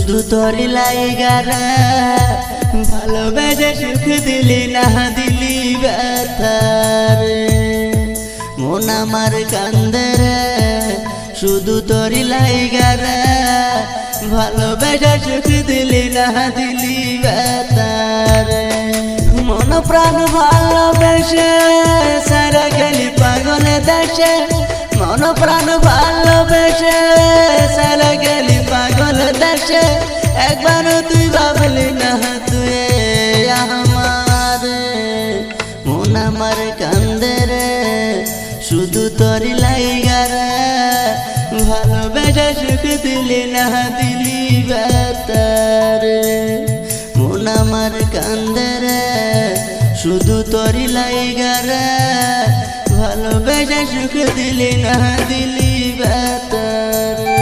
শুধু তোরি লাইগারা ভালোবেসে সুখ দিলি না দিলি ব্যথারে মন আমার কান্দে রে শুধু তোরি লাইগারা ভালোবেসে সুখ দিলি না দিলি ব্যথারে মন প্রাণ ভালোবেসে সারা গেলি পাগলে দেশে মন প্রাণ ভালোবেসে সারা গেলি পাগল দেশে একবারও তুই ভাবলি না তুই আমার মন আমার কান্দে রে শুধু তোরি লাইগারা ভালোবেসে সুখ দিলি না দিলি ব্যথারে মন আমার কান্দে রে শুধু তোরি লাইগারা ভালোবেসে সুখ দিলি না দিলি ব্যথারে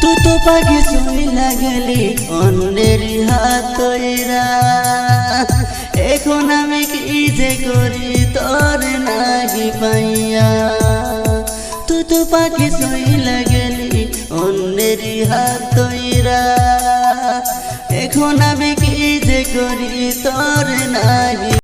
तू तो पाखी सोई लगली अन्नेर हातरा एखन आमी कि जे करी तोर नागी पाइया तू तो पाखी सोई लगली अन्नेर हातरा एखन आमी कि जे करी तोर नागी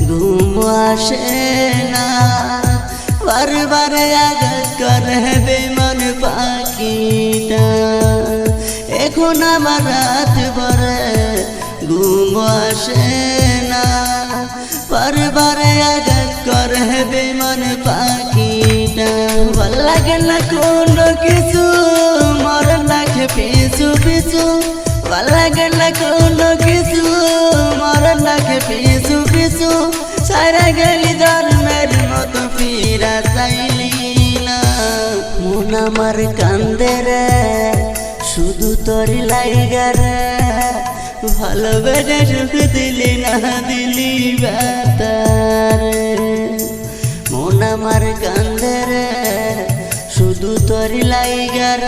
घूम आसे ना बार बार आघात करे बेमन पाखिटा एखन आमार रात भरे घूम आसे ना बार बार आघात करे बेमन पाखिटा भालो लागे ना कोनो किछु मरे लागे पिछु पिछु भालो लागे ना कोनो किछु मरे लागे पिछु पिछु सारा गली धर्मेर मतो फिरा चाइली ना मन आमार कांदे रे शुधु तोरी लाइगारा भालोबेसे सुख दिली ना दिली व्यथारे मन आमार कांदे रे शुधु तोरी लाइगारा।